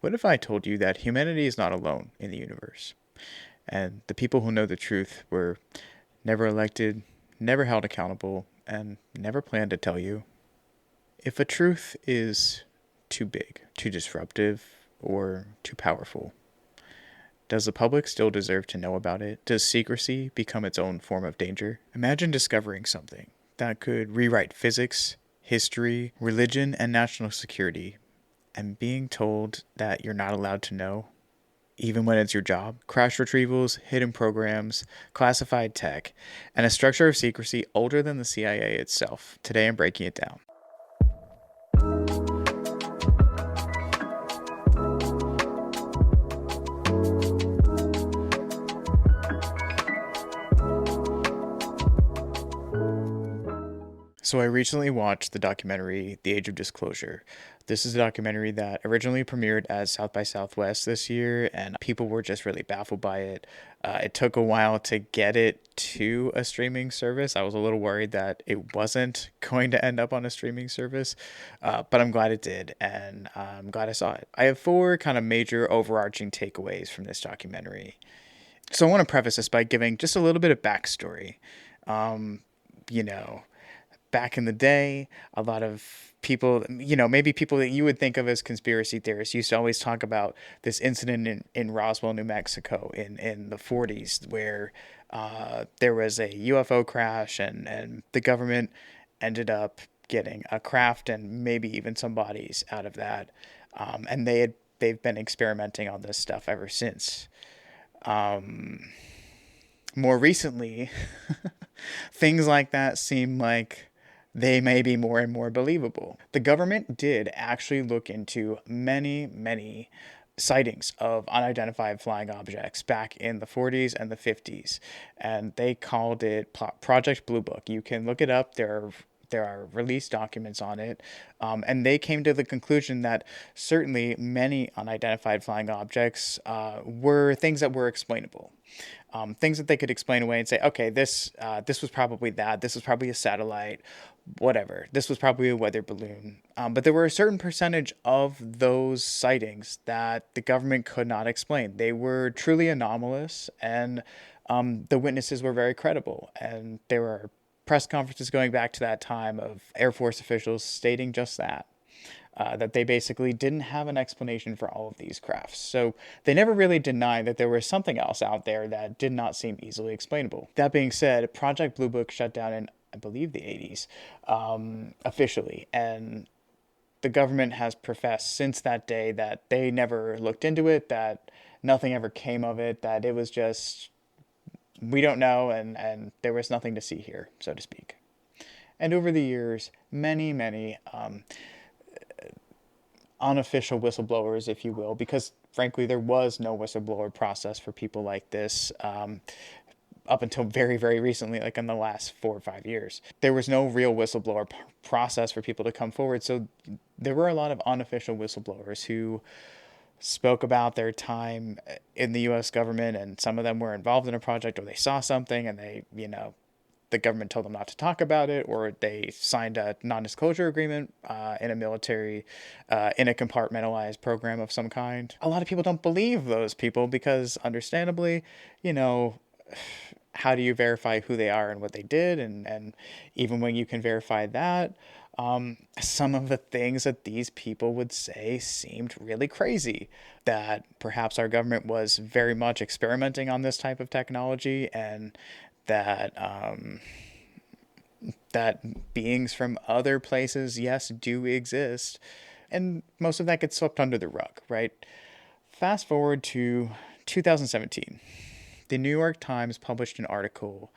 What if I told you that humanity is not alone in the universe, and the people who know the truth were never elected, never held accountable, and never planned to tell you? If a truth is too big, too disruptive, or too powerful, does the public still deserve to know about it? Does secrecy become its own form of danger? Imagine discovering something that could rewrite physics, history, religion, and national security, and being told that you're not allowed to know, even when it's your job. Crash retrievals, hidden programs, classified tech, and a structure of secrecy older than the CIA itself. Today I'm breaking it down. So I recently watched the documentary The Age of Disclosure. This is a documentary that originally premiered at South by Southwest this year, and people were just really baffled by it. It took a while to get it to a streaming service. I was a little worried that it wasn't going to end up on a streaming service, but I'm glad it did, and I'm glad I saw it. I have four kind of major overarching takeaways from this documentary. So I want to preface this by giving just a little bit of backstory. Um, you know, Back in the day, a lot of people, maybe people that you would think of as conspiracy theorists used to always talk about this incident in Roswell, New Mexico in the 40s where there was a UFO crash and the government ended up getting a craft and maybe even some bodies out of that. And they've been experimenting on this stuff ever since. More recently, things like that seem like they may be more and more believable. The government did actually look into many, many sightings of unidentified flying objects back in the 40s and the 50s, and they called it Project Blue Book. You can look it up. There are released documents on it, and they came to the conclusion that certainly many unidentified flying objects were things that were explainable. Things that they could explain away and say, okay, this was probably that. This was probably a satellite, whatever. This was probably a weather balloon. But there were a certain percentage of those sightings that the government could not explain. They were truly anomalous, and the witnesses were very credible. And there were press conferences going back to that time of Air Force officials stating just that. That they basically didn't have an explanation for all of these crafts. So they never really denied that there was something else out there that did not seem easily explainable. That being said, Project Blue Book shut down in, I believe, the 80s officially. And the government has professed since that day that they never looked into it, that nothing ever came of it, that it was just, we don't know, and there was nothing to see here, so to speak. And over the years, many unofficial whistleblowers, if you will, because frankly, there was no whistleblower process for people like this up until very, very recently, like in the last 4 or 5 years. There was no real whistleblower process for people to come forward. So there were a lot of unofficial whistleblowers who spoke about their time in the US government, and some of them were involved in a project or they saw something and the government told them not to talk about it, or they signed a non-disclosure agreement in a military, in a compartmentalized program of some kind. A lot of people don't believe those people because, understandably, you know, how do you verify who they are and what they did? And even when you can verify that, some of the things that these people would say seemed really crazy. That perhaps our government was very much experimenting on this type of technology, and that that beings from other places, yes, do exist, and most of that gets swept under the rug, right? Fast forward to 2017. The New York Times published an article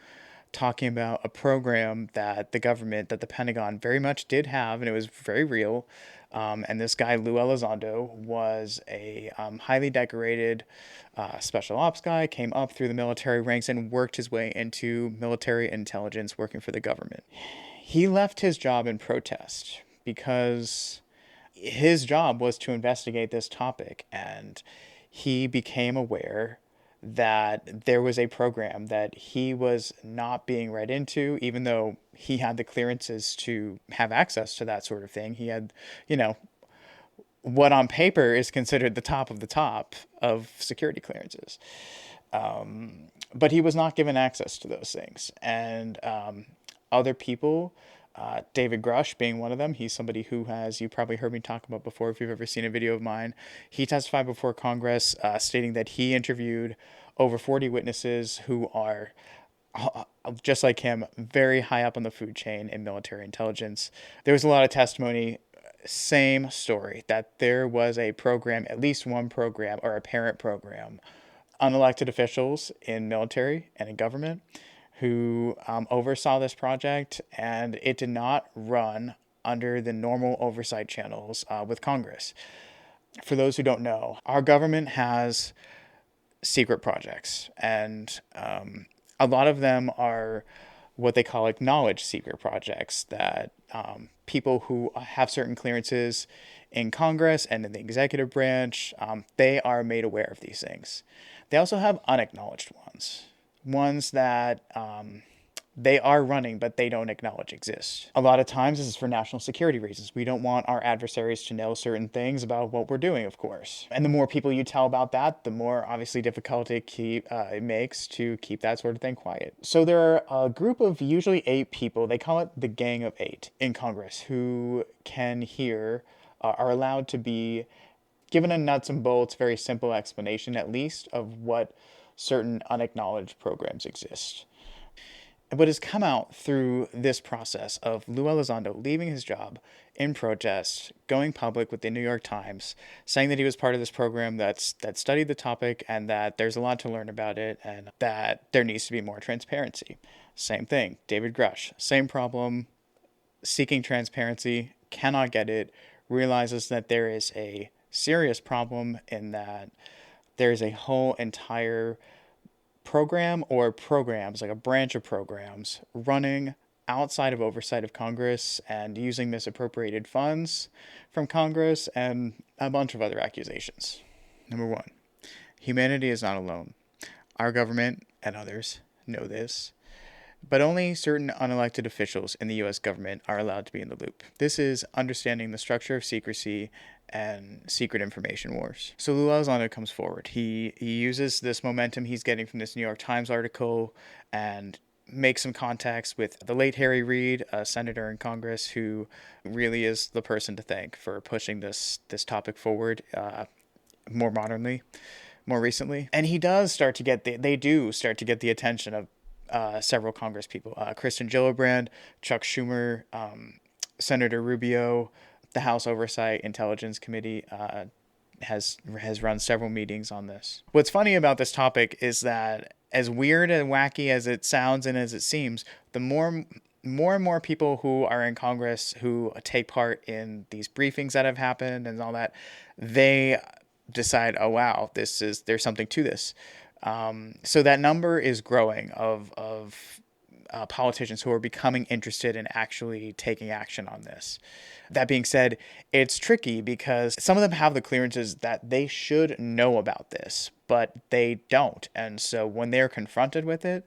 talking about a program that the government, that the Pentagon very much did have, and it was very real. And this guy, Lou Elizondo, was a highly decorated special ops guy, came up through the military ranks and worked his way into military intelligence working for the government. He left his job in protest because his job was to investigate this topic, and he became aware that there was a program that he was not being read into, even though he had the clearances to have access to that sort of thing. He had, you know, what on paper is considered the top of the top of security clearances. But he was not given access to those things. And other people, David Grush being one of them, he's somebody who has, you probably heard me talk about before if you've ever seen a video of mine. He testified before Congress stating that he interviewed over 40 witnesses who are just like him, very high up on the food chain in military intelligence. There was a lot of testimony, same story, that there was a program, at least one program or a parent program, unelected officials in military and in government who oversaw this project, and it did not run under the normal oversight channels with Congress. For those who don't know, our government has secret projects, and a lot of them are what they call knowledge seeker projects that people who have certain clearances in Congress and in the executive branch, they are made aware of these things. They also have unacknowledged ones that they are running, but they don't acknowledge exist. A lot of times this is for national security reasons. We don't want our adversaries to know certain things about what we're doing, of course. And the more people you tell about that, the more obviously difficult it makes to keep that sort of thing quiet. So there are a group of usually 8 people, they call it the Gang of 8 in Congress, who can hear, are allowed to be given a nuts and bolts, very simple explanation at least of what certain unacknowledged programs exist. And what has come out through this process of Lou Elizondo leaving his job in protest, going public with the New York Times, saying that he was part of this program that studied the topic and that there's a lot to learn about it and that there needs to be more transparency. Same thing, David Grush, same problem, seeking transparency, cannot get it, realizes that there is a serious problem in that there is a whole entire program or programs, like a branch of programs, running outside of oversight of Congress and using misappropriated funds from Congress and a bunch of other accusations. Number 1, humanity is not alone. Our government and others know this, but only certain unelected officials in the U.S. government are allowed to be in the loop. This is understanding the structure of secrecy and secret information wars. So Lou Elizondo comes forward. He uses this momentum he's getting from this New York Times article and makes some contacts with the late Harry Reid, a senator in Congress who really is the person to thank for pushing this topic forward more recently. And he does start to get they do start to get the attention of several Congress people, Kristen Gillibrand, Chuck Schumer, Senator Rubio. The House Oversight Intelligence Committee has run several meetings on this. What's funny about this topic is that as weird and wacky as it sounds and as it seems, the more and more people who are in Congress who take part in these briefings that have happened and all that, they decide, oh wow, there's something to this. So that number is growing of politicians who are becoming interested in actually taking action on this. That being said, it's tricky because some of them have the clearances that they should know about this, but they don't. And so when they're confronted with it,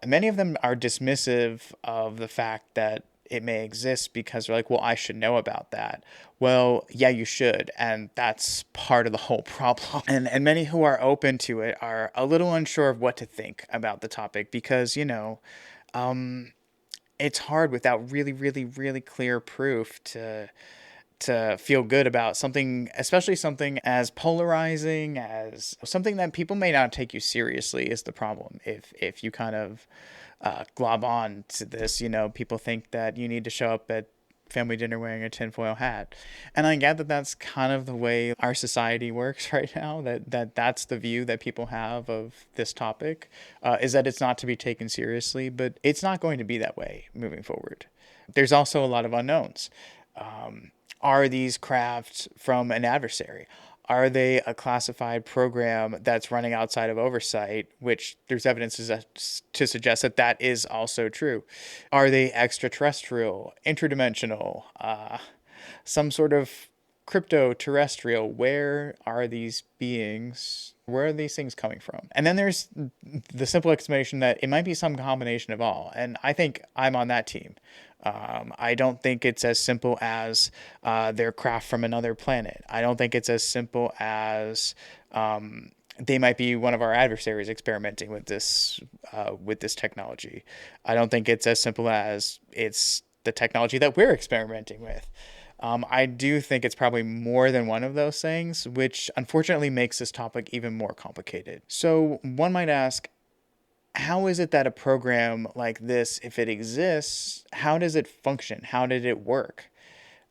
many of them are dismissive of the fact that it may exist because they're like, well, I should know about that. Well, yeah, you should. And that's part of the whole problem. And many who are open to it are a little unsure of what to think about the topic because, it's hard without really, really, really clear proof to feel good about something, especially something as polarizing as something that people may not take you seriously is the problem. If you kind of glob on to this, people think that you need to show up at family dinner wearing a tinfoil hat. And I get that that's kind of the way our society works right now, that's the view that people have of this topic, is that it's not to be taken seriously, but it's not going to be that way moving forward. There's also a lot of unknowns. Are these crafts from an adversary? Are they a classified program that's running outside of oversight, which there's evidence to suggest that is also true? Are they extraterrestrial, interdimensional, some sort of crypto terrestrial. Where are these beings? Where are these things coming from? And then there's the simple explanation that it might be some combination of all. And I think I'm on that team. I don't think it's as simple as they're craft from another planet. I don't think it's as simple as they might be one of our adversaries experimenting with this technology. I don't think it's as simple as it's the technology that we're experimenting with. I do think it's probably more than one of those things, which unfortunately makes this topic even more complicated. So one might ask, how is it that a program like this, if it exists, how does it function? How did it work?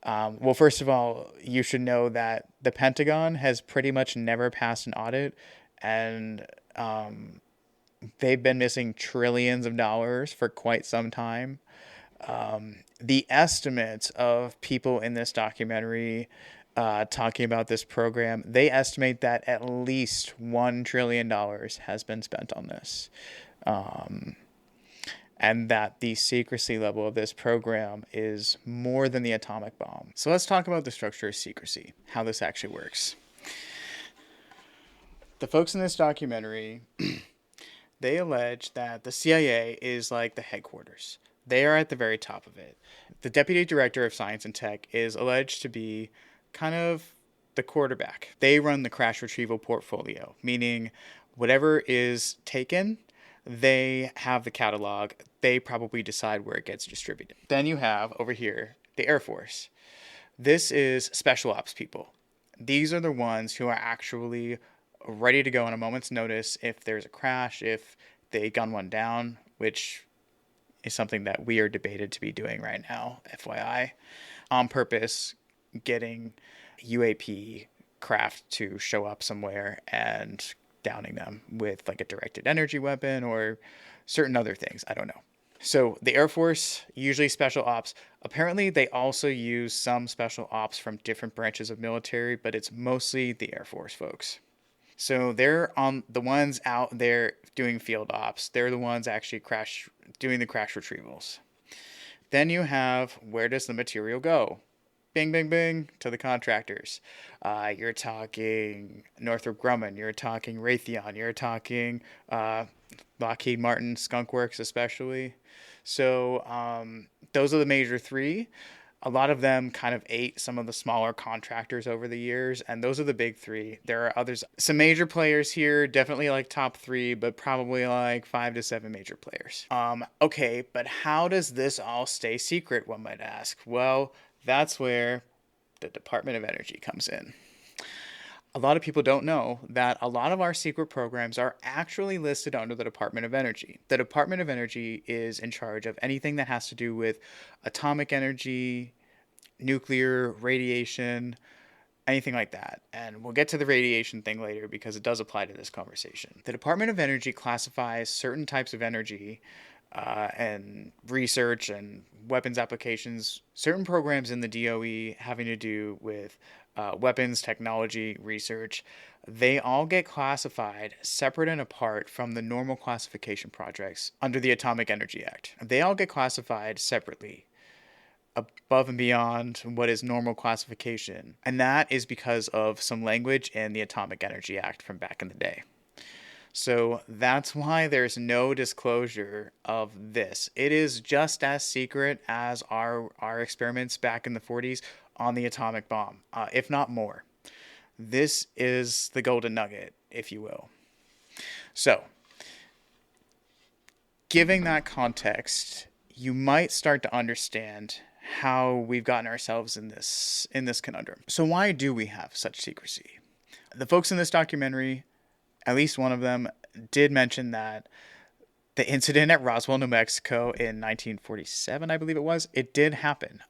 Well, first of all, you should know that the Pentagon has pretty much never passed an audit, and they've been missing trillions of dollars for quite some time. The estimates of people in this documentary talking about this program, they estimate that at least $1 trillion has been spent on this. And that the secrecy level of this program is more than the atomic bomb. So let's talk about the structure of secrecy, how this actually works. The folks in this documentary, they allege that the CIA is like the headquarters. They are at the very top of it. The Deputy Director of Science and Tech is alleged to be kind of the quarterback. They run the crash retrieval portfolio, meaning whatever is taken, they have the catalog. They probably decide where it gets distributed. Then you have over here the Air Force. This is special ops people. These are the ones who are actually ready to go on a moment's notice if there's a crash, if they gun one down, which is something that we are debated to be doing right now, FYI, on purpose, getting UAP craft to show up somewhere and downing them with like a directed energy weapon or certain other things. I don't know. So the Air Force, usually special ops. Apparently they also use some special ops from different branches of military, but it's mostly the Air Force folks. So they're on the ones out there doing field ops. They're the ones actually doing the crash retrievals. Then you have, where does the material go? Bing, bing, bing, to the contractors. You're talking Northrop Grumman. You're talking Raytheon. You're talking Lockheed Martin, Skunk Works especially. So those are the major three. A lot of them kind of ate some of the smaller contractors over the years, and those are the big three. There are others, some major players here, definitely like top three, but probably like 5 to 7 major players. Okay, but how does this all stay secret, one might ask? Well, that's where the Department of Energy comes in. A lot of people don't know that a lot of our secret programs are actually listed under the Department of Energy. The Department of Energy is in charge of anything that has to do with atomic energy, nuclear, radiation, anything like that. And we'll get to the radiation thing later because it does apply to this conversation. The Department of Energy classifies certain types of energy and research and weapons applications, certain programs in the DOE having to do with weapons, technology, research, they all get classified separate and apart from the normal classification projects under the Atomic Energy Act. They all get classified separately, above and beyond what is normal classification. And that is because of some language in the Atomic Energy Act from back in the day. So that's why there's no disclosure of this. It is just as secret as our experiments back in the 40s on the atomic bomb, if not more. This is the golden nugget, if you will. So, giving that context, you might start to understand how we've gotten ourselves in this conundrum. So why do we have such secrecy? The folks in this documentary, at least one of them, did mention that the incident at Roswell, New Mexico in 1947, I believe it was, it did happen.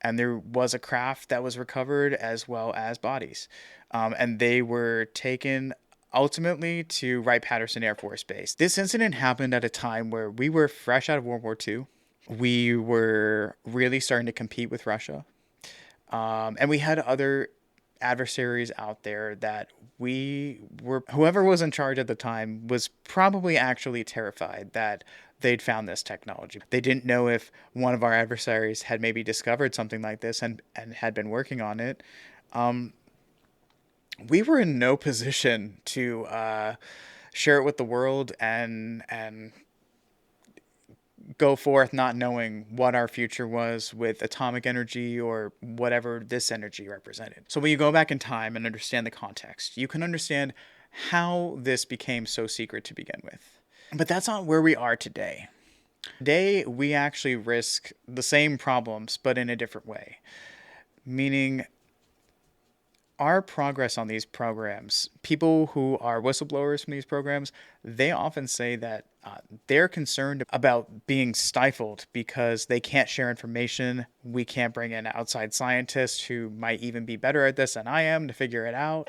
And there was a craft that was recovered as well as bodies. And they were taken ultimately to Wright-Patterson Air Force Base. This incident happened at a time where we were fresh out of World War II. We were really starting to compete with Russia. And we had other adversaries out there that whoever was in charge at the time was probably actually terrified that they'd found this technology. They didn't know if one of our adversaries had maybe discovered something like this and had been working on it. We were in no position to share it with the world and go forth not knowing what our future was with atomic energy or whatever this energy represented. So when you go back in time and understand the context, you can understand how this became so secret to begin with. But that's not where we are today. Today, we actually risk the same problems, but in a different way. Meaning, our progress on these programs, people who are whistleblowers from these programs, they often say that they're concerned about being stifled because they can't share information. We can't bring in outside scientists who might even be better at this than I am to figure it out,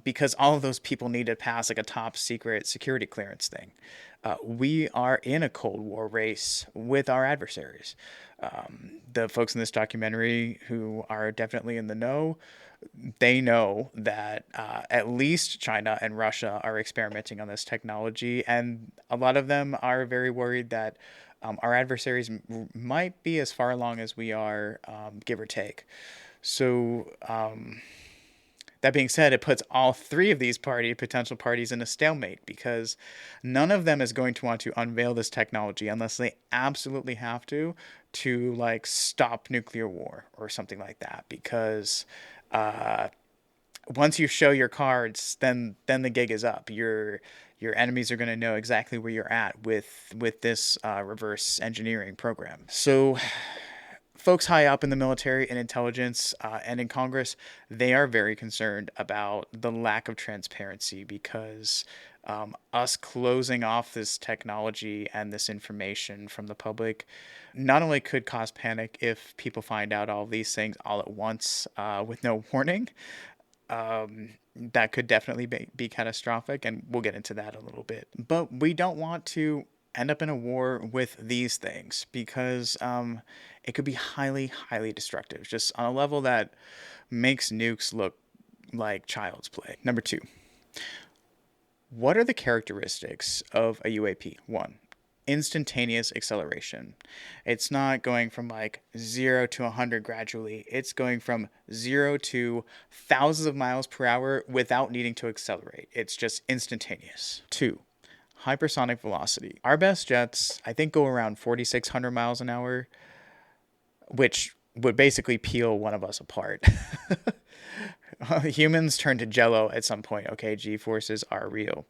because all of those people need to pass like a top secret security clearance thing. We are in a Cold War race with our adversaries. The folks in this documentary who are definitely in the know, they know that at least China and Russia are experimenting on this technology, and a lot of them are very worried that our adversaries might be as far along as we are, give or take. So, that being said, it puts all three of these potential parties in a stalemate because none of them is going to want to unveil this technology unless they absolutely have to like stop nuclear war or something like that. Because once you show your cards, then the gig is up. Your enemies are going to know exactly where you're at with this reverse engineering program. So folks high up in the military and intelligence and in Congress, they are very concerned about the lack of transparency because us closing off this technology and this information from the public not only could cause panic if people find out all of these things all at once with no warning. That could definitely be catastrophic, and we'll get into that a little bit. But we don't want to end up in a war with these things because it could be highly, highly destructive, just on a level that makes nukes look like child's play. Number 2, what are the characteristics of a UAP? 1, instantaneous acceleration. It's not going from like 0 to 100 gradually. It's going from 0 to thousands of miles per hour without needing to accelerate. It's just instantaneous. 2, hypersonic velocity. Our best jets, I think, go around 4,600 miles an hour, which would basically peel one of us apart. Humans turn to jello at some point. Okay, G-forces are real.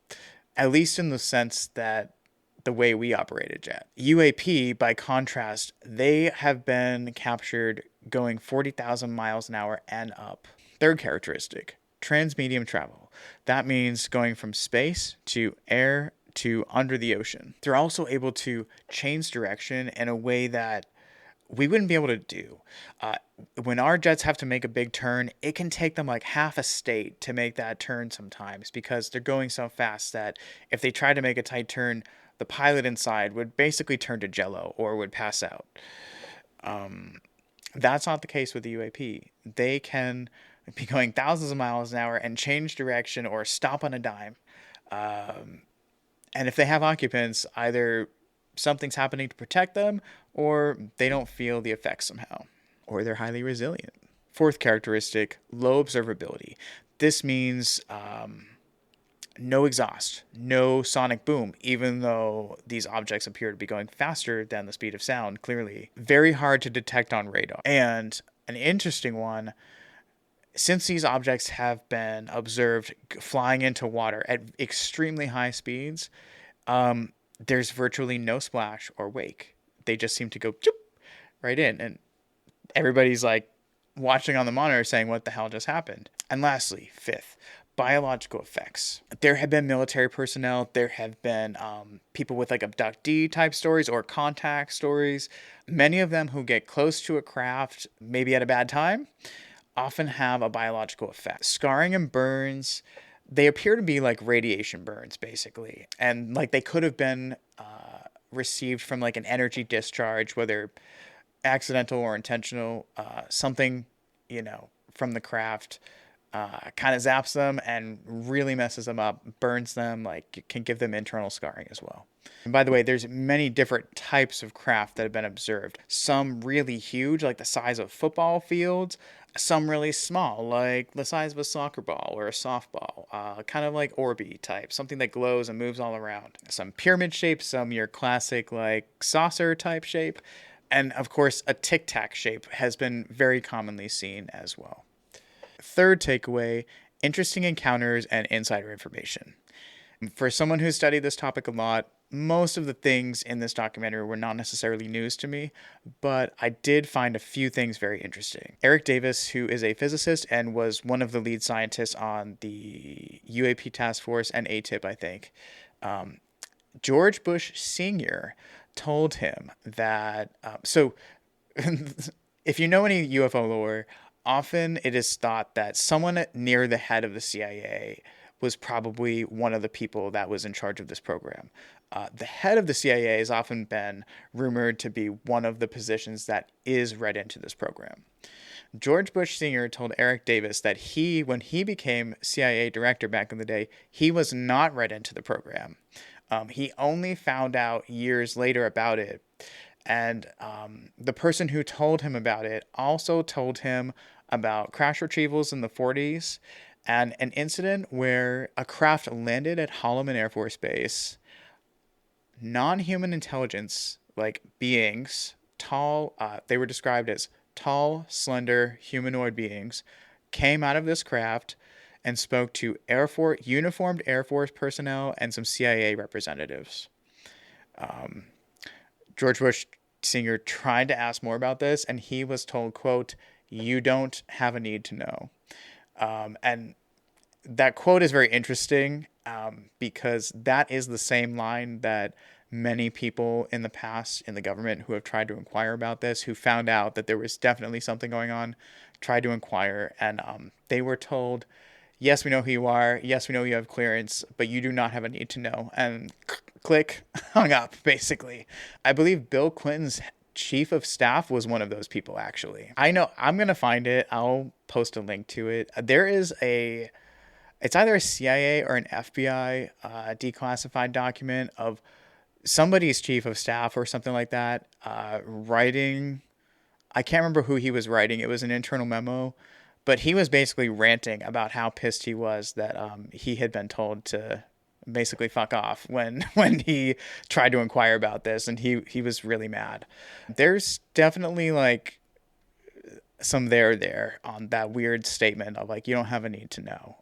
At least in the sense that the way we operate a jet. UAP, by contrast, they have been captured going 40,000 miles an hour and up. Third characteristic, transmedium travel. That means going from space to air to under the ocean. They're also able to change direction in a way that we wouldn't be able to do. When our jets have to make a big turn, it can take them like half a state to make that turn sometimes because they're going so fast that if they try to make a tight turn, the pilot inside would basically turn to jello or would pass out. That's not the case with the UAP. They can be going thousands of miles an hour and change direction or stop on a dime. And if they have occupants, either something's happening to protect them or they don't feel the effects somehow, or they're highly resilient. Fourth characteristic, low observability. This means no exhaust, no sonic boom, even though these objects appear to be going faster than the speed of sound, clearly. Very hard to detect on radar. And an interesting one, since these objects have been observed flying into water at extremely high speeds, there's virtually no splash or wake. They just seem to go right in. And everybody's like watching on the monitor saying, what the hell just happened? And lastly, fifth, biological effects. There have been military personnel. There have been people with like abductee type stories or contact stories. Many of them who get close to a craft, maybe at a bad time, often have a biological effect. Scarring and burns, they appear to be like radiation burns, basically. And like they could have been received from like an energy discharge, whether accidental or intentional, something, from the craft kind of zaps them and really messes them up, burns them, like can give them internal scarring as well. And by the way, there's many different types of craft that have been observed. Some really huge, like the size of football fields. Some really small, like the size of a soccer ball or a softball, kind of like Orby type, something that glows and moves all around. Some pyramid shapes, some your classic like saucer type shape, and of course a tic tac shape has been very commonly seen as well. Third takeaway: interesting encounters and insider information. For someone who studied this topic a lot, most of the things in this documentary were not necessarily news to me, but I did find a few things very interesting. Eric Davis, who is a physicist and was one of the lead scientists on the UAP task force and ATIP, I think, George Bush Sr. told him that. If you know any UFO lore, often it is thought that someone near the head of the CIA was probably one of the people that was in charge of this program. The head of the CIA has often been rumored to be one of the positions that is read into this program. George Bush Sr. told Eric Davis that when he became CIA director back in the day, he was not read into the program. He only found out years later about it. And the person who told him about it also told him about crash retrievals in the 40s and an incident where a craft landed at Holloman Air Force Base. Non-human intelligence, like beings, they were described as tall, slender, humanoid beings, came out of this craft and spoke to uniformed Air Force personnel and some CIA representatives. George Bush Sr. tried to ask more about this, and he was told, quote, "You don't have a need to know." And that quote is very interesting because that is the same line that many people in the past in the government who have tried to inquire about this, who found out that there was definitely something going on, tried to inquire, and they were told, yes, we know who you are. Yes, we know you have clearance, but you do not have a need to know. And click, hung up, basically. I believe Bill Clinton's chief of staff was one of those people, actually. I know, I'm going to find it. I'll post a link to it. It's either a CIA or an FBI declassified document of somebody's chief of staff or something like that writing. I can't remember who he was writing. It was an internal memo, but he was basically ranting about how pissed he was that he had been told to basically fuck off when he tried to inquire about this, and he was really mad. There's definitely like some there on that weird statement of like, you don't have a need to know.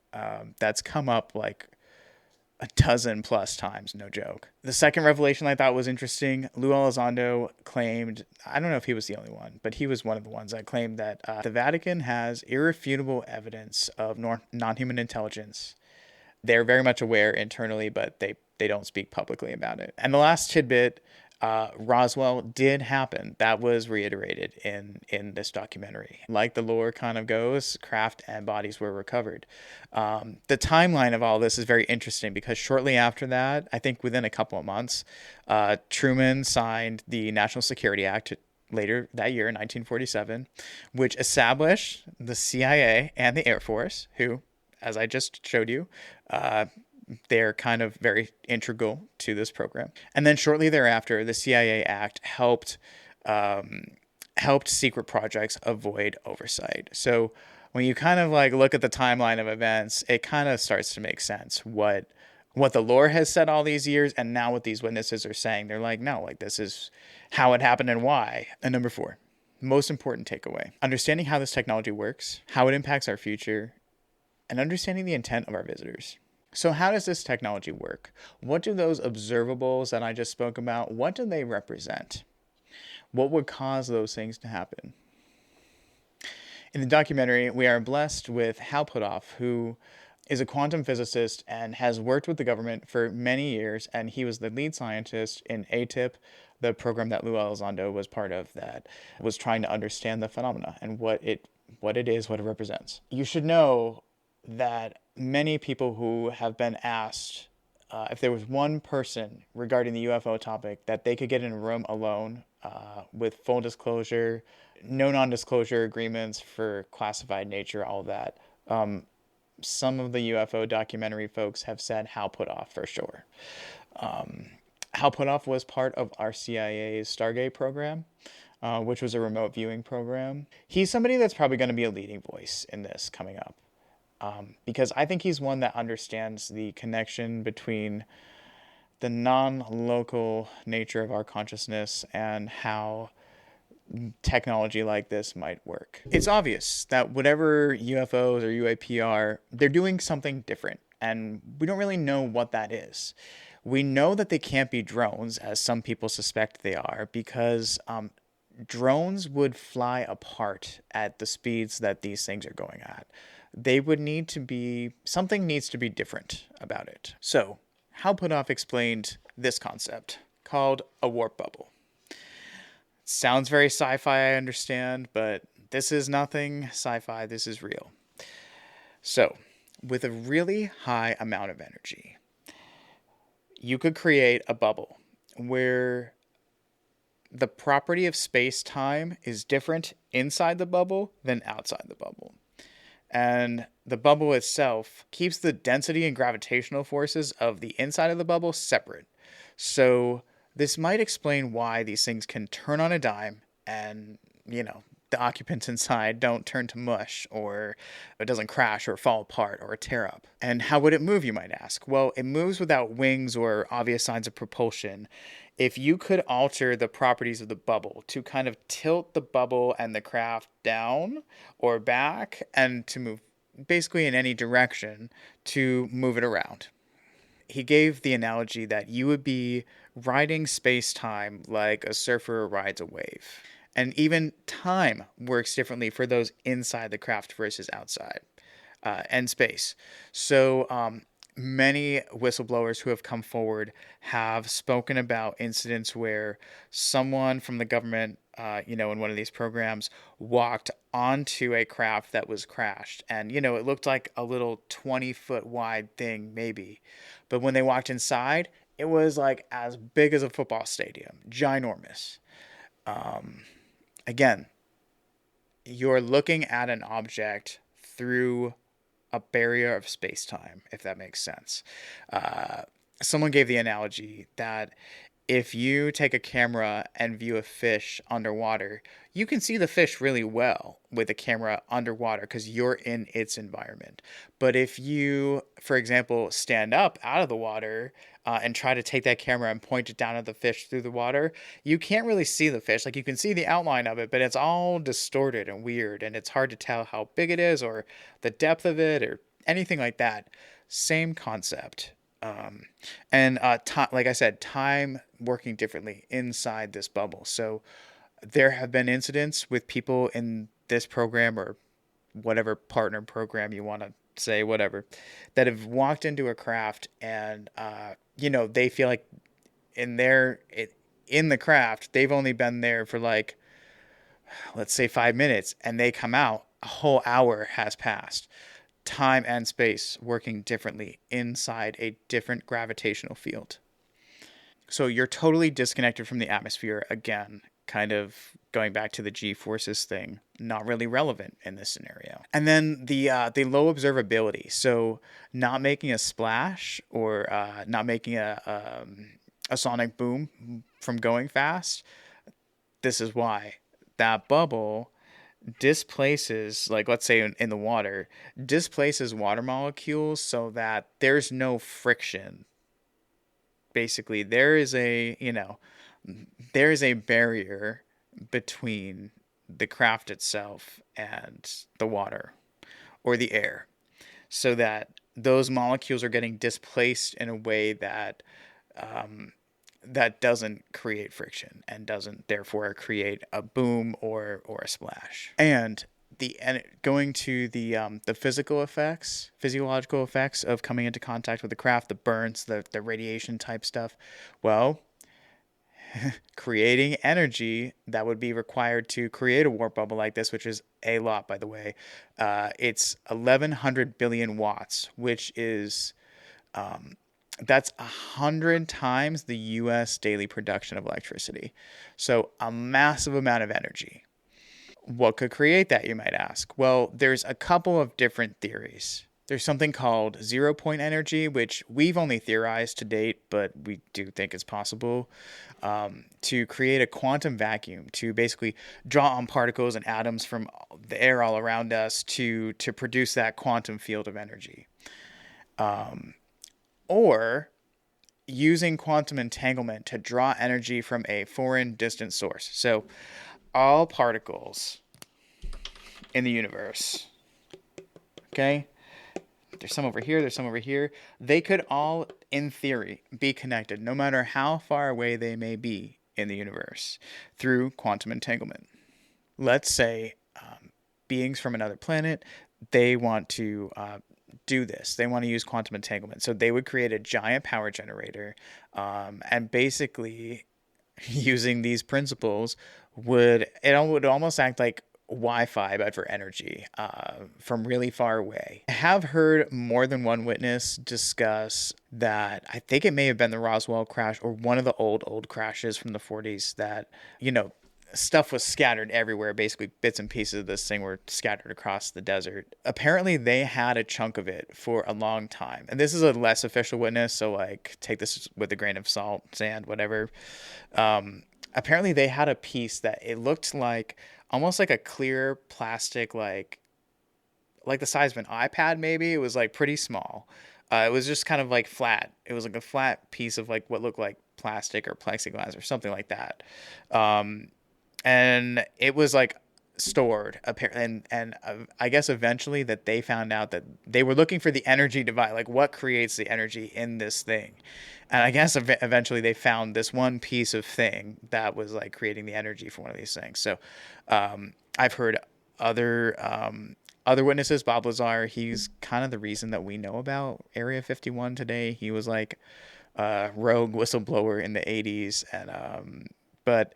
That's come up like a dozen plus times, no joke. The second revelation I thought was interesting. Lou Elizondo claimed, I don't know if he was the only one, but he was one of the ones that claimed that the Vatican has irrefutable evidence of non-human intelligence. They're very much aware internally, but they don't speak publicly about it. And the last tidbit, Roswell did happen. That was reiterated in this documentary. Like the lore kind of goes, craft and bodies were recovered. The timeline of all this is very interesting because shortly after that, I think within a couple of months, Truman signed the National Security Act later that year in 1947, which established the CIA and the Air Force, who, as I just showed you, they're kind of very integral to this program. And then shortly thereafter, the CIA Act helped secret projects avoid oversight. So when you kind of like look at the timeline of events, it kind of starts to make sense what the lore has said all these years, and now what these witnesses are saying. They're like, no, like this is how it happened and why. And number 4, most important takeaway: understanding how this technology works, how it impacts our future, and understanding the intent of our visitors. So how does this technology work? What do those observables that I just spoke about, what do they represent? What would cause those things to happen? In the documentary, we are blessed with Hal Puthoff, who is a quantum physicist and has worked with the government for many years, and he was the lead scientist in ATIP, the program that Lou Elizondo was part of, that was trying to understand the phenomena and what it is, what it represents. You should know that many people who have been asked if there was one person regarding the UFO topic that they could get in a room alone with full disclosure, no non-disclosure agreements for classified nature, all of that. Some of the UFO documentary folks have said Hal Puthoff for sure. Hal Puthoff was part of our CIA's Stargate program. which was a remote viewing program. He's somebody that's probably going to be a leading voice in this coming up, because I think he's one that understands the connection between the non-local nature of our consciousness and how technology like this might work. It's obvious that whatever UFOs or UAP are, they're doing something different, and we don't really know what that is. We know that they can't be drones, as some people suspect they are, because drones would fly apart at the speeds that these things are going at. They would need to be, something needs to be different about it. So, how Puthoff explained this concept called a warp bubble. Sounds very sci-fi, I understand, but this is nothing sci-fi, this is real. So, with a really high amount of energy, you could create a bubble where the property of space-time is different inside the bubble than outside the bubble. And the bubble itself keeps the density and gravitational forces of the inside of the bubble separate. So this might explain why these things can turn on a dime and, the occupants inside don't turn to mush, or it doesn't crash or fall apart or tear up. And how would it move, you might ask? Well, it moves without wings or obvious signs of propulsion. If you could alter the properties of the bubble to kind of tilt the bubble and the craft down or back, and to move basically in any direction to move it around. He gave the analogy that you would be riding space-time like a surfer rides a wave. And even time works differently for those inside the craft versus outside, and space. So many whistleblowers who have come forward have spoken about incidents where someone from the government, in one of these programs, walked onto a craft that was crashed. And, it looked like a little 20-foot wide thing, maybe. But when they walked inside, it was like as big as a football stadium, ginormous. Again, you're looking at an object through a barrier of space-time, if that makes sense. Someone gave the analogy that if you take a camera and view a fish underwater, you can see the fish really well with a camera underwater because you're in its environment. But if you, for example, stand up out of the water and try to take that camera and point it down at the fish through the water, you can't really see the fish. Like, you can see the outline of it, but it's all distorted and weird, and it's hard to tell how big it is or the depth of it or anything like that. Same concept. Like I said, time working differently inside this bubble. So there have been incidents with people in this program, or whatever partner program you want to say, whatever, that have walked into a craft and, they feel like in the craft, they've only been there for like, let's say 5 minutes, and they come out, a whole hour has passed. Time and space working differently inside a different gravitational field. So you're totally disconnected from the atmosphere. Again, kind of going back to the G-forces thing, not really relevant in this scenario. And then the low observability. So not making a splash, or not making a sonic boom from going fast. This is why that bubble displaces, like, let's say in the water, displaces water molecules so that there's no friction. Basically, there is a barrier between the craft itself and the water or the air, so that those molecules are getting displaced in a way that that doesn't create friction and doesn't therefore create a boom or a splash. And going to the physiological effects of coming into contact with the craft, the burns, the radiation type stuff. Well, creating energy that would be required to create a warp bubble like this, which is a lot, by the way. It's 1,100 billion watts, which is that's 100 times the U.S. daily production of electricity. So a massive amount of energy. What could create that, you might ask? Well, there's a couple of different theories. There's something called zero-point energy, which we've only theorized to date, but we do think it's possible. to create a quantum vacuum, to basically draw on particles and atoms from the air all around us to produce that quantum field of energy. Or using quantum entanglement to draw energy from a foreign distant source. So all particles in the universe, okay? There's some over here, there's some over here. They could all, in theory, be connected, no matter how far away they may be in the universe, through quantum entanglement. Let's say beings from another planet, they want to do this. They want to use quantum entanglement. So they would create a giant power generator, and basically using these principles would almost act like Wi-Fi, but for energy, from really far away. I have heard more than one witness discuss that. I think it may have been the Roswell crash or one of the old crashes from the 40s that, stuff was scattered everywhere. Basically, bits and pieces of this thing were scattered across the desert. Apparently, they had a chunk of it for a long time. And this is a less official witness, so like take this with a grain of salt, sand, whatever. Apparently, they had a piece that it looked like almost like a clear plastic, like the size of an iPad. Maybe it was like pretty small. It was just kind of like flat. It was like a flat piece of like what looked like plastic or plexiglass or something like that. And it was like stored apparently, and I guess eventually that they found out that they were looking for the energy device, like what creates the energy in this thing. And I guess eventually they found this one piece of thing that was like creating the energy for one of these things. So I've heard other witnesses. Bob Lazar, he's kind of the reason that we know about Area 51 today. He was like a rogue whistleblower in the 80s, and but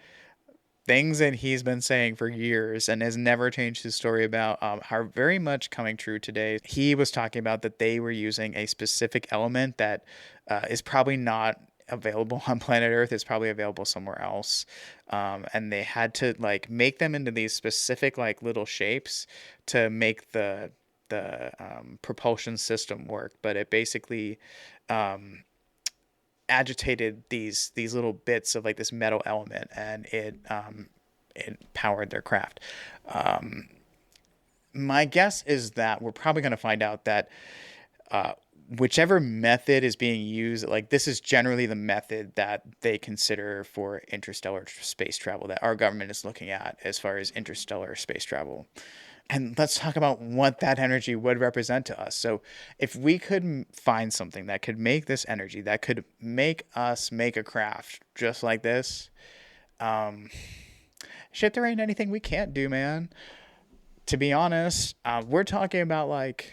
things that he's been saying for years and has never changed his story about are very much coming true today. He was talking about that they were using a specific element that is probably not available on planet Earth. It's probably available somewhere else. And they had to like make them into these specific like little shapes to make the propulsion system work. But it basically agitated these little bits of like this metal element, and it powered their craft. My guess is that we're probably going to find out that whichever method is being used, like this is generally the method that they consider for interstellar space travel, that our government is looking at as far as interstellar space travel. And let's talk about what that energy would represent to us. So if we could find something that could make this energy, that could make us make a craft just like this, shit, there ain't anything we can't do, man. To be honest, we're talking about like,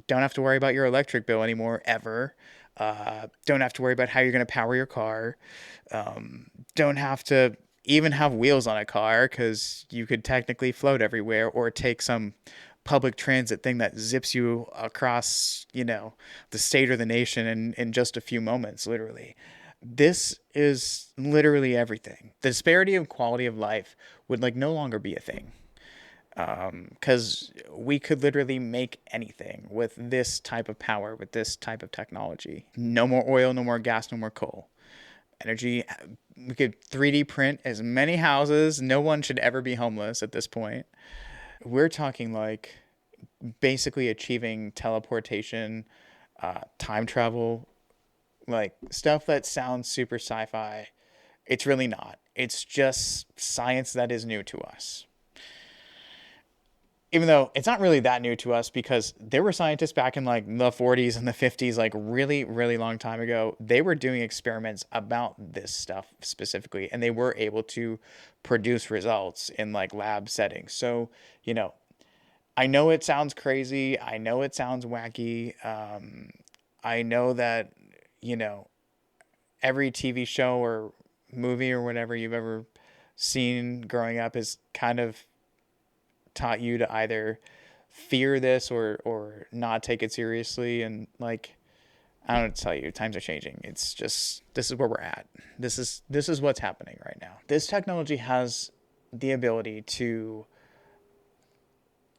don't have to worry about your electric bill anymore, ever. Don't have to worry about how you're going to power your car. Don't have to even have wheels on a car, because you could technically float everywhere, or take some public transit thing that zips you across, the state or the nation in just a few moments, literally. This is literally everything. The disparity of quality of life would like no longer be a thing. Because we could literally make anything with this type of power, with this type of technology. No more oil, no more gas, no more coal. Energy, we could 3D print as many houses. No one should ever be homeless at this point. We're talking like basically achieving teleportation, time travel, like stuff that sounds super sci-fi. It's really not. It's just science that is new to us. Even though it's not really that new to us, because there were scientists back in like the 40s and the 50s, like really, really long time ago. They were doing experiments about this stuff specifically, and they were able to produce results in like lab settings. So, I know it sounds crazy. I know it sounds wacky. I know that, every TV show or movie or whatever you've ever seen growing up is kind of taught you to either fear this or not take it seriously. And like, I don't know what to tell you, times are changing. It's just, this is where we're at. This is what's happening right now. This technology has the ability to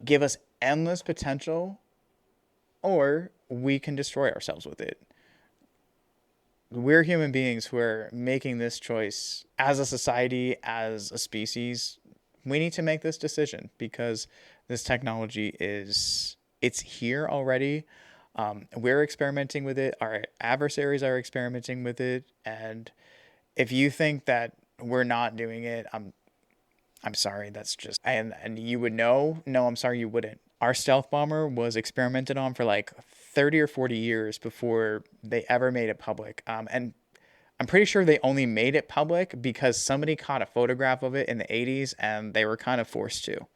give us endless potential, or we can destroy ourselves with it. we're human beings who are making this choice as a society, as a species. We need to make this decision because this technology it's here already. We're experimenting with it. Our adversaries are experimenting with it, and if you think that we're not doing it, I'm sorry. That's just and you would know. No, I'm sorry, you wouldn't. Our stealth bomber was experimented on for like 30 or 40 years before they ever made it public. And I'm pretty sure they only made it public because somebody caught a photograph of it in the 80s and they were kind of forced to.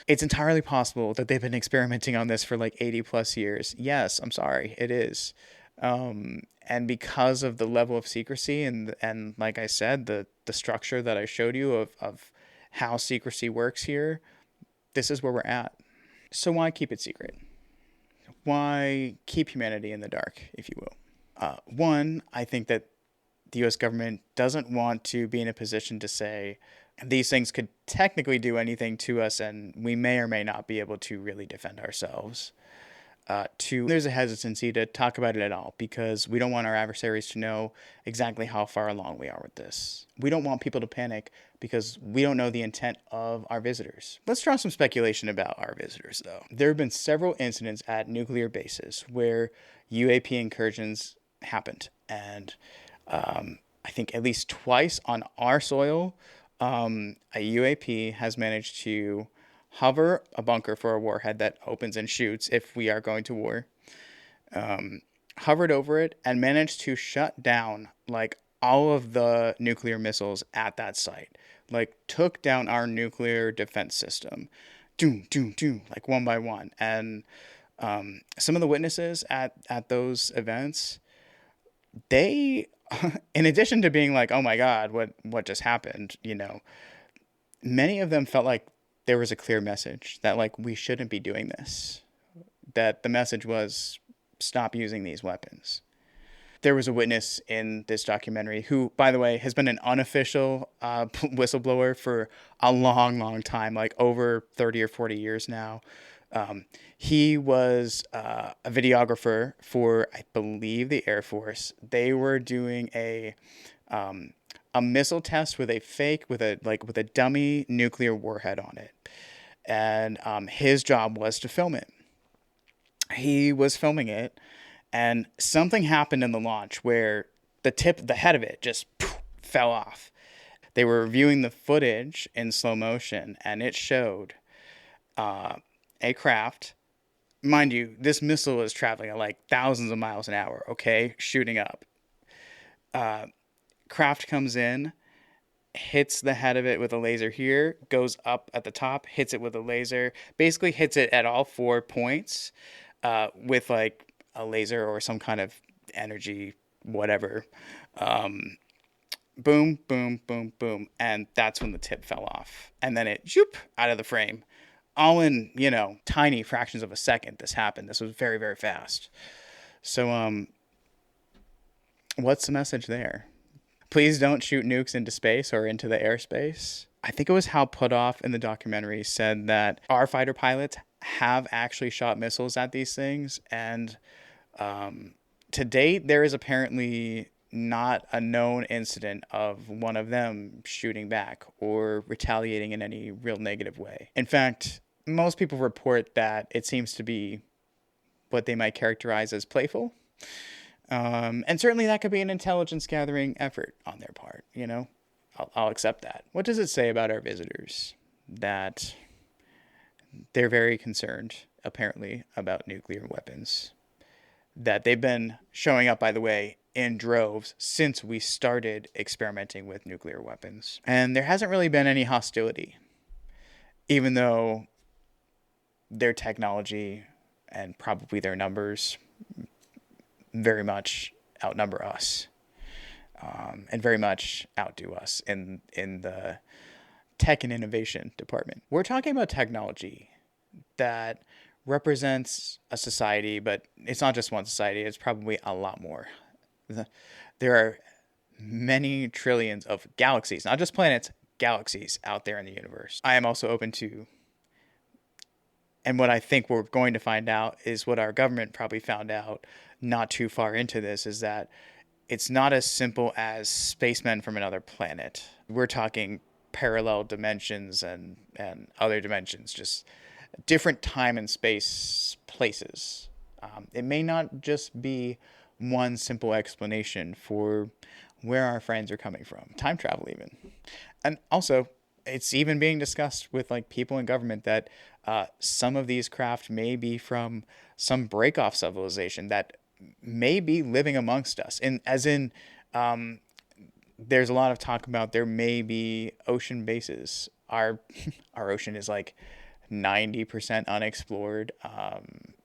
It's entirely possible that they've been experimenting on this for like 80 plus years. Yes, I'm sorry, it is. And because of the level of secrecy and like I said, the structure that I showed you of how secrecy works here, this is where we're at. So why keep it secret? Why keep humanity in the dark, if you will? One, I think that the US government doesn't want to be in a position to say these things could technically do anything to us and we may or may not be able to really defend ourselves. Two, there's a hesitancy to talk about it at all because we don't want our adversaries to know exactly how far along we are with this. We don't want people to panic because we don't know the intent of our visitors. Let's draw some speculation about our visitors, though. There have been several incidents at nuclear bases where UAP incursions happened, and I think at least twice on our soil, a UAP has managed to hover a bunker for a warhead that opens and shoots if we are going to war, hovered over it and managed to shut down like all of the nuclear missiles at that site, like took down our nuclear defense system, doom, doom, doom, like one by one. And some of the witnesses at those events, they, in addition to being like, oh my God, what just happened, many of them felt like there was a clear message that like we shouldn't be doing this, that the message was stop using these weapons. There was a witness in this documentary who, by the way, has been an unofficial whistleblower for a long time, like over 30 or 40 years now. He was a videographer for, I believe, the Air Force. They were doing a missile test with a dummy nuclear warhead on it, and his job was to film it. He was filming it, and something happened in the launch where the head of it just fell off. They were reviewing the footage in slow motion, and it showed a craft. Mind you, this missile is traveling at like thousands of miles an hour, okay, shooting up. Craft comes in, hits the head of it with a laser here, goes up at the top, hits it with a laser, basically hits it at all 4 points with like a laser or some kind of energy, whatever. Boom, boom, boom, boom. And that's when the tip fell off. And then it zoop out of the frame. All in, tiny fractions of a second this happened. This was very, very fast. So, what's the message there? Please don't shoot nukes into space or into the airspace. I think it was Hal Puthoff in the documentary said that our fighter pilots have actually shot missiles at these things. And to date, there is apparently not a known incident of one of them shooting back or retaliating in any real negative way. In fact, most people report that it seems to be what they might characterize as playful. And certainly that could be an intelligence gathering effort on their part, I'll accept that. What does it say about our visitors? That they're very concerned, apparently, about nuclear weapons. That they've been showing up, by the way, in droves since we started experimenting with nuclear weapons. And there hasn't really been any hostility, even though their technology and probably their numbers very much outnumber us, and very much outdo us in the tech and innovation department. We're talking about technology that represents a society, but it's not just one society, it's probably a lot more. There are many trillions of galaxies, not just planets, galaxies out there in the universe. I am also open to, and what I think we're going to find out is what our government probably found out not too far into this, is that it's not as simple as spacemen from another planet. We're talking parallel dimensions and other dimensions, just different time and space places. It may not just be one simple explanation for where our friends are coming from. Time travel, even. And also, it's even being discussed with like people in government that some of these craft may be from some break-off civilization that may be living amongst us. And as in, there's a lot of talk about there may be ocean bases. Our ocean is like 90% unexplored,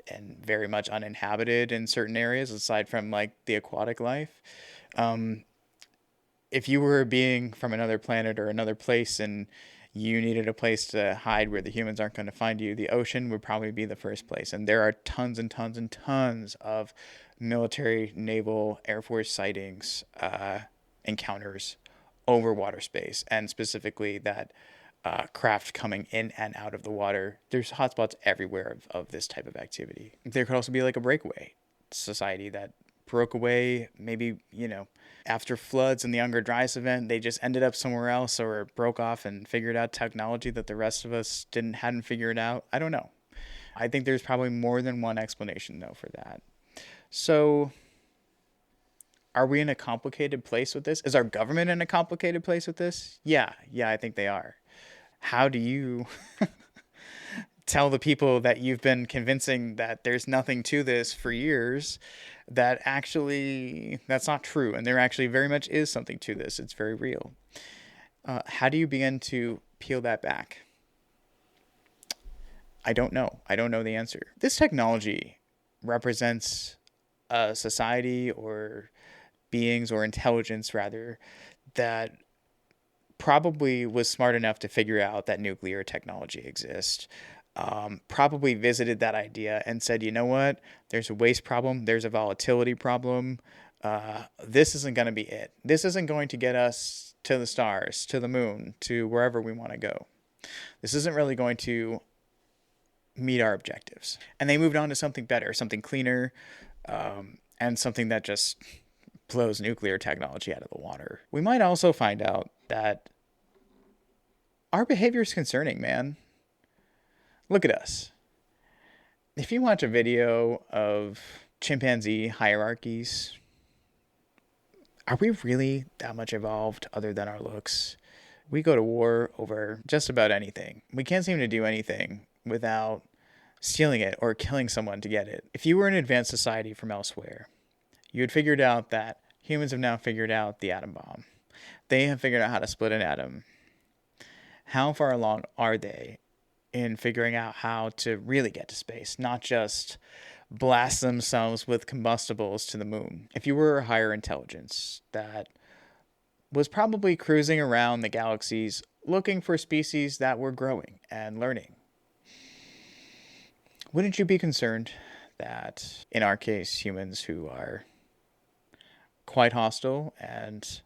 and very much uninhabited in certain areas, aside from like the aquatic life. If you were a being from another planet or another place and you needed a place to hide where the humans aren't going to find you, the ocean would probably be the first place. And there are tons and tons and tons of military, naval, Air Force sightings, encounters over water space, and specifically that craft coming in and out of the water. There's hotspots everywhere of this type of activity. There could also be like a breakaway society that broke away, maybe, after floods and the Younger Dryas event, they just ended up somewhere else or broke off and figured out technology that the rest of us hadn't figured out. I don't know. I think there's probably more than one explanation, though, for that. So, are we in a complicated place with this? Is our government in a complicated place with this? Yeah, I think they are. How do you tell the people that you've been convincing that there's nothing to this for years that actually that's not true, and there actually very much is something to this? It's very real. How do you begin to peel that back? I don't know. I don't know the answer. This technology represents a society or beings or intelligence, rather, that probably was smart enough to figure out that nuclear technology exists. Probably visited that idea and said, you know what, there's a waste problem, there's a volatility problem. This isn't going to be it. This isn't going to get us to the stars, to the moon, to wherever we want to go. This isn't really going to meet our objectives. And they moved on to something better, something cleaner, and something that just blows nuclear technology out of the water. We might also find out that our behavior is concerning, man. Look at us. If you watch a video of chimpanzee hierarchies, are we really that much evolved other than our looks? We go to war over just about anything. We can't seem to do anything without stealing it or killing someone to get it. If you were an advanced society from elsewhere, you had figured out that humans have now figured out the atom bomb. They have figured out how to split an atom. How far along are they in figuring out how to really get to space, not just blast themselves with combustibles to the moon? If you were a higher intelligence that was probably cruising around the galaxies looking for species that were growing and learning, wouldn't you be concerned that, in our case, humans who are quite hostile and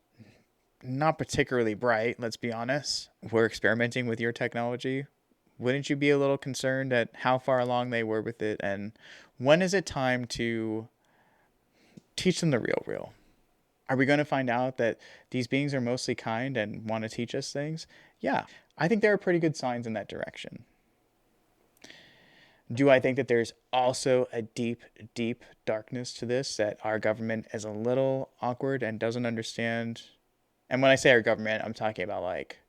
not particularly bright, let's be honest, were experimenting with your technology? Wouldn't you be a little concerned at how far along they were with it, and when is it time to teach them the real? Are we going to find out that these beings are mostly kind and want to teach us things? Yeah, I think there are pretty good signs in that direction. Do I think that there's also a deep, deep darkness to this, that our government is a little awkward and doesn't understand? And when I say our government, I'm talking about like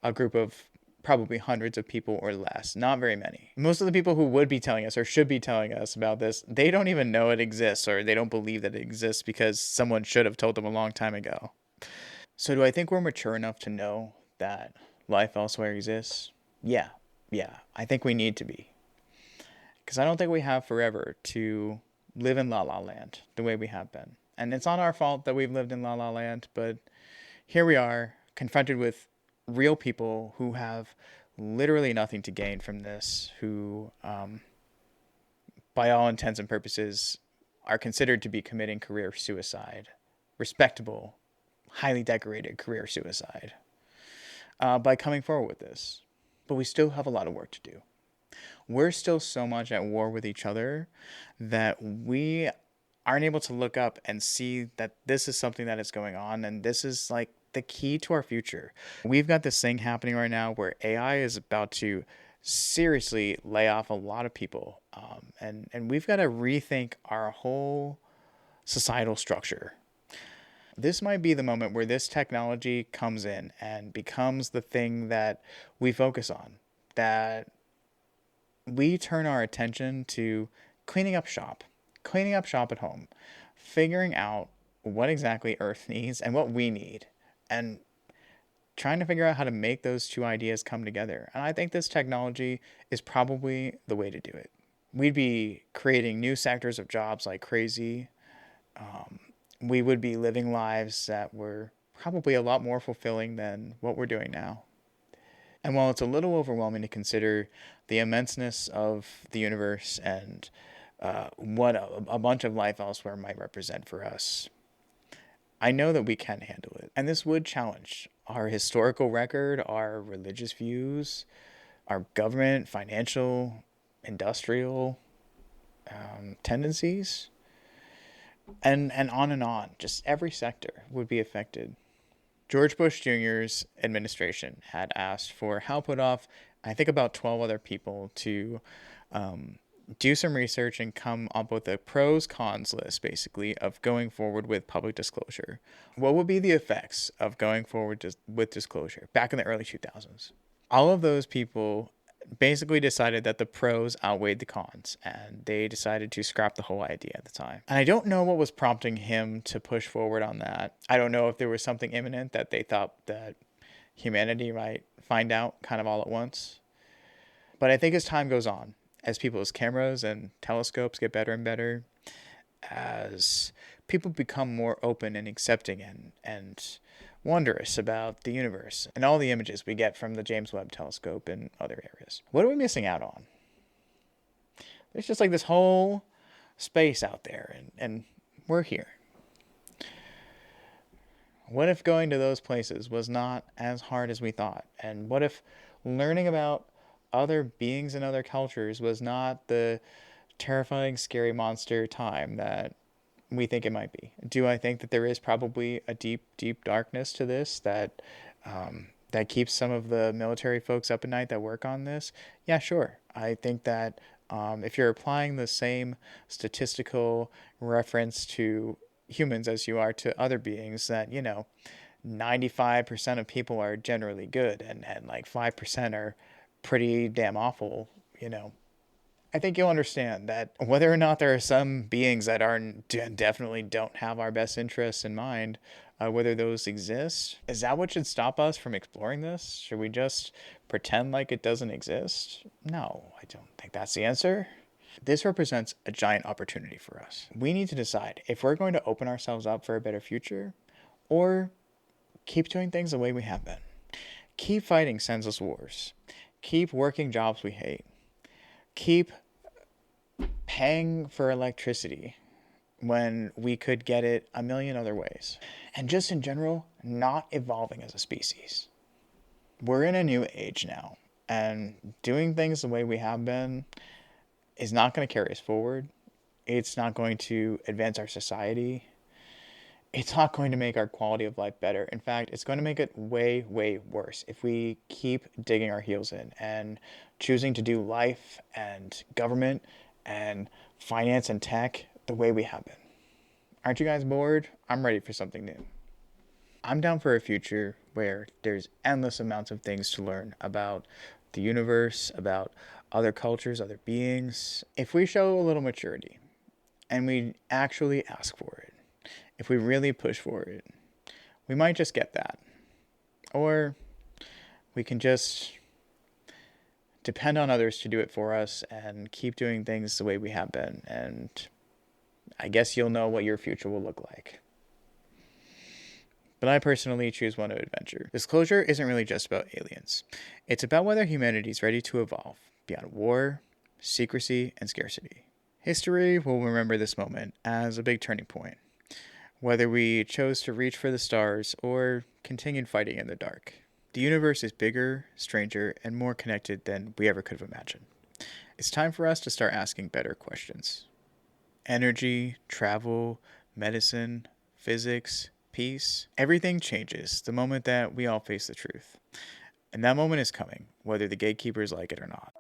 a group of probably hundreds of people or less, not very many. Most of the people who would be telling us or should be telling us about this, they don't even know it exists, or they don't believe that it exists because someone should have told them a long time ago. So do I think we're mature enough to know that life elsewhere exists? Yeah, I think we need to be. Because I don't think we have forever to live in La La Land the way we have been. And it's not our fault that we've lived in La La Land, but here we are, confronted with real people who have literally nothing to gain from this, who, by all intents and purposes, are considered to be committing career suicide. Respectable, highly decorated career suicide. By coming forward with this. But we still have a lot of work to do. We're still so much at war with each other that we aren't able to look up and see that this is something that is going on, and this is like the key to our future. We've got this thing happening right now where AI is about to seriously lay off a lot of people, and we've got to rethink our whole societal structure. This might be the moment where this technology comes in and becomes the thing that we focus on, that we turn our attention to cleaning up shop at home, figuring out what exactly Earth needs and what we need, and trying to figure out how to make those two ideas come together. And I think this technology is probably the way to do it. We'd be creating new sectors of jobs like crazy. We would be living lives that were probably a lot more fulfilling than what we're doing now. And while it's a little overwhelming to consider the immenseness of the universe and what a bunch of life elsewhere might represent for us, I know that we can handle it. And this would challenge our historical record, our religious views, our government, financial, industrial tendencies, and on and on. Just every sector would be affected. George Bush Jr.'s administration had asked for help put off, I think, about 12 other people to do some research and come up with a pros cons list, basically, of going forward with public disclosure. What would be the effects of going forward with disclosure back in the early 2000s? All of those people basically decided that the pros outweighed the cons, and they decided to scrap the whole idea at the time. And I don't know what was prompting him to push forward on that. I don't know if there was something imminent that they thought that humanity might find out kind of all at once. But I think as time goes on, as people's cameras and telescopes get better and better, as people become more open and accepting and wondrous about the universe and all the images we get from the James Webb Telescope and other areas, what are we missing out on? There's just like this whole space out there, and we're here. What if going to those places was not as hard as we thought? And what if learning about other beings and other cultures was not the terrifying, scary monster time that we think it might be? Do I think that there is probably a deep, deep darkness to this that that keeps some of the military folks up at night that work on this? Yeah, sure. I think that if you're applying the same statistical reference to humans as you are to other beings, that 95% of people are generally good, and like 5% are pretty damn awful, I think you'll understand that whether or not there are some beings that definitely don't have our best interests in mind, whether those exist, is that what should stop us from exploring this? Should we just pretend like it doesn't exist? No, I don't think that's the answer. This represents a giant opportunity for us. We need to decide if we're going to open ourselves up for a better future or keep doing things the way we have been. Keep fighting senseless wars. Keep working jobs we hate. Keep paying for electricity when we could get it a million other ways. And just in general, not evolving as a species. We're in a new age now, and doing things the way we have been is not going to carry us forward. It's not going to advance our society. It's not going to make our quality of life better. In fact, it's going to make it way, way worse if we keep digging our heels in and choosing to do life and government and finance and tech the way we have been. Aren't you guys bored? I'm ready for something new. I'm down for a future where there's endless amounts of things to learn about the universe, about other cultures, other beings. If we show a little maturity and we actually ask for it, if we really push for it, we might just get that. Or we can just depend on others to do it for us and keep doing things the way we have been. And I guess you'll know what your future will look like. But I personally choose one of adventure. Disclosure isn't really just about aliens. It's about whether humanity is ready to evolve beyond war, secrecy, and scarcity. History will remember this moment as a big turning point, whether we chose to reach for the stars or continued fighting in the dark. The universe is bigger, stranger, and more connected than we ever could have imagined. It's time for us to start asking better questions. Energy, travel, medicine, physics, peace, everything changes the moment that we all face the truth. And that moment is coming, whether the gatekeepers like it or not.